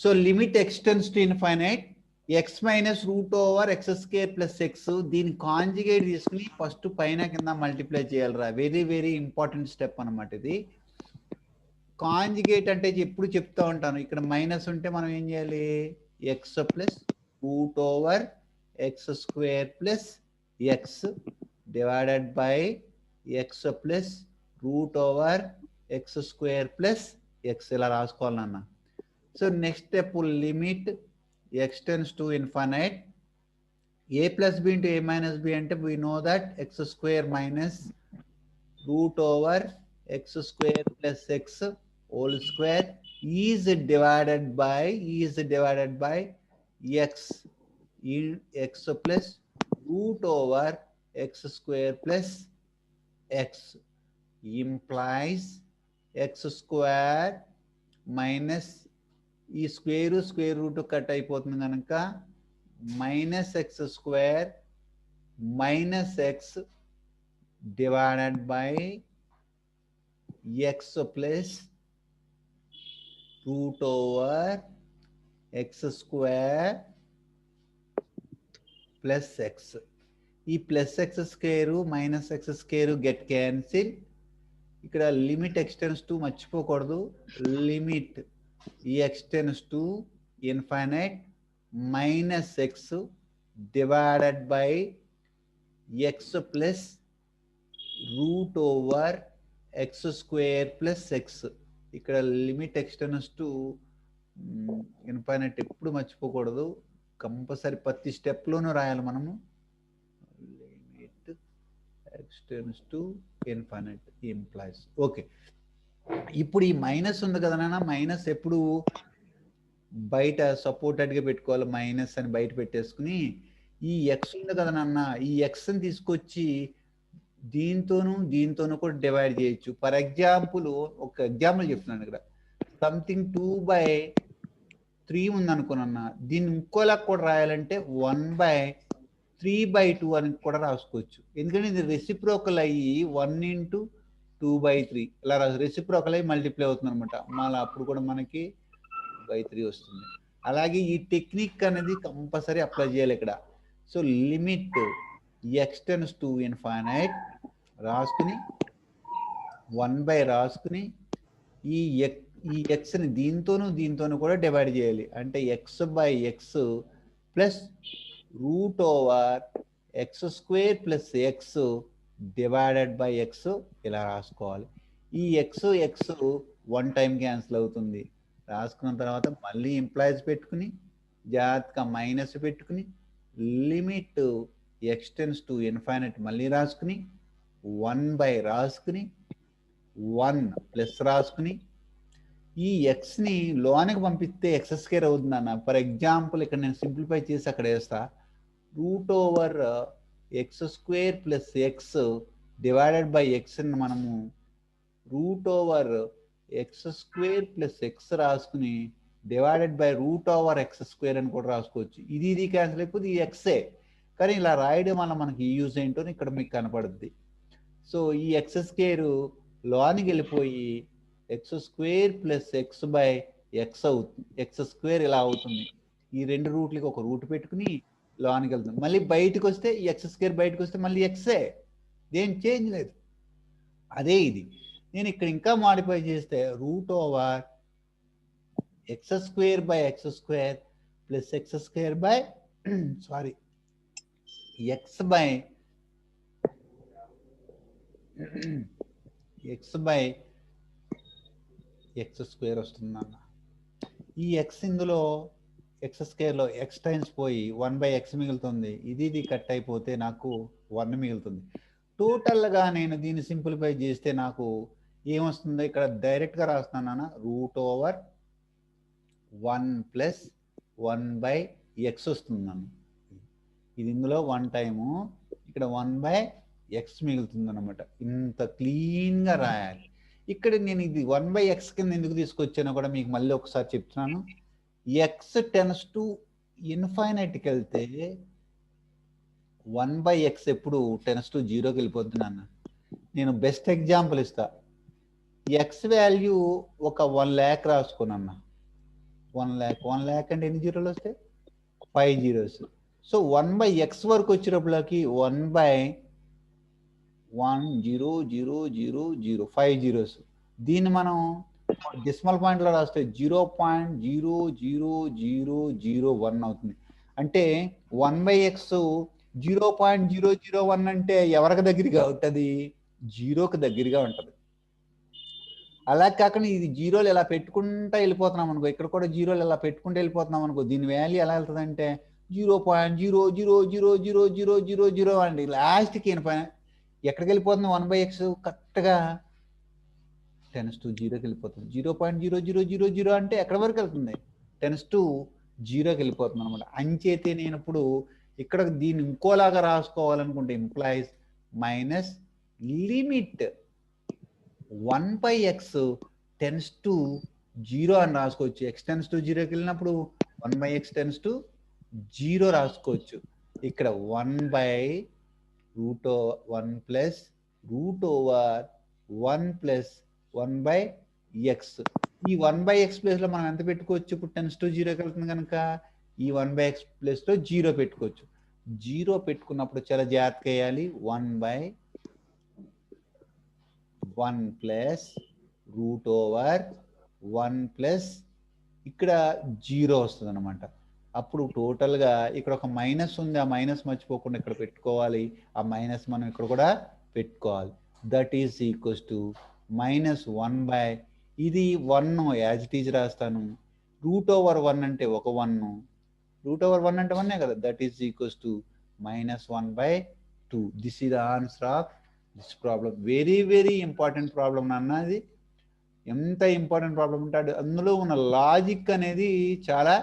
So limit x tends to infinite X minus root over x square plus X, దీని conjugate తీసుకుని first పైన కింద multiply చేయాలరా. Very very important step అనమాట ఇది. కాంజుగేట్ అంటే ఎప్పుడు చెప్తా ఉంటాను, ఇక్కడ మైనస్ ఉంటే మనం ఏం చేయాలి, X plus root over x square plus x divided by x plus root over x square plus X ఇలా రాసుకోవాలి నాన్న. So next step limit x tends to infinite a plus b into a minus b అంటే we know that x square minus root over x square plus x whole square is divided by x in x plus root over x square plus x implies x square minus ఈ square root cut అయిపోతుంది కనుక minus x square minus x divided by x plus root over x square plus x. ఈ plus x square minus x square get cancel. ఇక్కడ limit x tends to మర్చిపోకూడదు, limit x tends to infinite minus x divided by x plus root over x square plus x. ఇక్కడ limit x tends to infinite ఎప్పుడు మర్చిపోకూడదు, compulsory ప్రతి స్టెప్లోనూ రాయాలి మనము. Limit x tends to infinite implies. Okay, ఇప్పుడు ఈ minus ఉంది కదా నాన్న, మైనస్ ఎప్పుడు బయట సపోర్టెడ్గా పెట్టుకోవాలి, మైనస్ అని బయట పెట్టేసుకుని ఈ ఎక్స్ ఉంది కదా నాన్న, ఈ ఎక్స్ని తీసుకొచ్చి దీంతోనూ కూడా డివైడ్ చేయొచ్చు. ఫర్ ఎగ్జాంపుల్ ఒక ఎగ్జాంపుల్ చెప్తున్నాను, ఇక్కడ సంథింగ్ 2/3 ఉంది అనుకున్నా, దీన్ని ఇంకోలా కూడా రాయాలంటే 1/3/2 అని కూడా రాసుకోవచ్చు. ఎందుకంటే ఇది రెసిప్రోకల్ అయ్యి 1 × 2/3 ఇలా రెసిప్రోకల్ అయ్యి మల్టిప్లై అవుతుంది అనమాట. మళ్ళీ అప్పుడు కూడా మనకి 2/3 వస్తుంది. అలాగే ఈ టెక్నిక్ అనేది కంపల్సరీ అప్లై చేయాలి ఇక్కడ. So limit x tends to infinite రాసుకుని 1/, రాసుకుని ఈ ఎక్స్ని దీంతోనూ కూడా డివైడ్ చేయాలి. అంటే x/x plus root over x square plus x divided by X ఇలా రాసుకోవాలి. ఈ ఎక్స్ వన్ టైం క్యాన్సిల్ అవుతుంది. రాసుకున్న తర్వాత మళ్ళీ ఇంప్లాయిస్ పెట్టుకుని జాగ్రత్తగా మైనస్ పెట్టుకుని limit x tends to infinite మళ్ళీ రాసుకుని 1/, రాసుకుని 1 ప్లస్ రాసుకుని ఈ ఎక్స్ని లోనికి పంపిస్తే ఎక్స్ స్క్వేర్ అవుతుంది అన్న. ఫర్ ఎగ్జాంపుల్ ఇక్కడ నేను సింప్లిఫై చేసి అక్కడ వేస్తా, root over x square plus x divided by x అని మనము root over x square plus x రాసుకుని divided by root over x square అని కూడా రాసుకోవచ్చు. ఇది క్యాన్సిల్ అయిపోతుంది, ఈ ఎక్సే. కానీ ఇలా రాయడం వల్ల మనకి యూజ్ ఏంటో ఇక్కడ మీకు కనపడుద్ది. సో ఈ ఎక్స్ స్క్వేర్ లోనికి వెళ్ళిపోయి X square plus X by X అవుతుంది, ఎక్స్ స్క్వేర్ ఇలా అవుతుంది. ఈ రెండు రూట్లకి ఒక రూట్ పెట్టుకుని లోనికి వెళ్తుంది. మళ్ళీ బయటకు వస్తే ఈ ఎక్స్ స్క్వేర్ బయటకు వస్తే మళ్ళీ ఎక్సే, దేని చేంజ్ లేదు. అదే ఇది నేను ఇక్కడ ఇంకా మాడిఫై చేస్తే route over x square by X square plus X square by sorry X by X square వస్తుందన్న. ఈ ఎక్స్ ఇందులో ఎక్స్ స్క్వేర్లో ఎక్స్ టైమ్స్ పోయి 1/x మిగులుతుంది. ఇది కట్ అయిపోతే నాకు 1 మిగులుతుంది. టోటల్గా నేను దీన్ని సింప్లిఫై చేస్తే నాకు ఏమొస్తుందో ఇక్కడ డైరెక్ట్గా రాస్తున్నాను, రూట్ ఓవర్ 1 + 1/x వస్తుంది నన్ను. ఇది ఇందులో 1 టైము, ఇక్కడ 1/x మిగులుతుంది అనమాట. ఇంత క్లీన్గా రాయాలి. ఇక్కడ నేను ఇది 1/x కింద ఎందుకు తీసుకొచ్చానో కూడా మీకు మళ్ళీ ఒకసారి చెప్తున్నాను. ఎక్స్ టెన్స్ టు ఇన్ఫైనైట్కి వెళ్తే 1/x ఎప్పుడు టెన్స్ టు 0కి వెళ్ళిపోతుంది అన్న. నేను బెస్ట్ ఎగ్జాంపుల్ ఇస్తా. ఎక్స్ వాల్యూ ఒక 1 lakh రాసుకున్నా, 1 lakh. 1 lakh అంటే ఎన్ని జీరోలు వస్తాయి? 5 జీరోస్. సో 1/x వరకు వచ్చేటప్పటికి 1/10000 5 జీరోస్. దీన్ని మనం డెసిమల్ పాయింట్లో రాస్తే 0.00001 అవుతుంది. అంటే 1/x 0.001 అంటే ఎవరికి దగ్గరగా ఉంటుంది? 0కి దగ్గరగా ఉంటుంది. అలా కాకుండా ఇది జీరోలు ఇలా పెట్టుకుంటూ వెళ్ళిపోతున్నాం అనుకో, ఇక్కడ కూడా జీరోలు ఇలా పెట్టుకుంటూ వెళ్ళిపోతున్నాం అనుకో, దీని వాల్యూ ఎలా వెళ్తుంది అంటే 0.0000000 అండి. లాస్ట్కి ఎక్కడికి వెళ్ళిపోతుంది? 1/x కరెక్ట్గా టెన్స్ టు 0కి వెళ్ళిపోతుంది. 0.0000 అంటే ఎక్కడి వరకు వెళ్తుంది? టెన్స్ టు 0కి వెళ్ళిపోతుంది అనమాట. అంచేతే నేను ఇప్పుడు ఇక్కడ దీన్ని ఇంకోలాగా రాసుకోవాలనుకుంటే implies minus limit 1/x tends to 0 అని రాసుకోవచ్చు. x టెన్స్ టు 0కి వెళ్ళినప్పుడు 1/x టెన్స్ టు 0 రాసుకోవచ్చు. ఇక్కడ 1/√1 ప్లస్ √1 ప్లస్ 1/x. ఈ 1/x ప్లేస్లో మనం ఎంత పెట్టుకోవచ్చు? ఇప్పుడు టెన్స్ టు 0కి వెళ్తుంది కనుక ఈ 1/x ప్లేస్లో 0 పెట్టుకోవచ్చు. 0 పెట్టుకున్నప్పుడు చాలా జాగ్రత్తగా వేయాలి. 1/1 ప్లస్ √1 ప్లస్ ఇక్కడ 0 వస్తుంది అనమాట. అప్పుడు టోటల్గా ఇక్కడ ఒక మైనస్ ఉంది, ఆ మైనస్ మర్చిపోకుండా ఇక్కడ పెట్టుకోవాలి. ఆ మైనస్ మనం ఇక్కడ కూడా పెట్టుకోవాలి. దట్ ఈస్ ఈక్వల్స్ టు -1/, ఇది 1 యాజ్ ఇట్ ఈజ్ రాస్తాను. √1 అంటే ఒక 1, √1 అంటే 1 కదా. That is equals to -1/2. This is the answer of this problem. Very very important problem అన్నది. ఎంత ఇంపార్టెంట్ ప్రాబ్లం అంటే అందులో ఉన్న లాజిక్ అనేది చాలా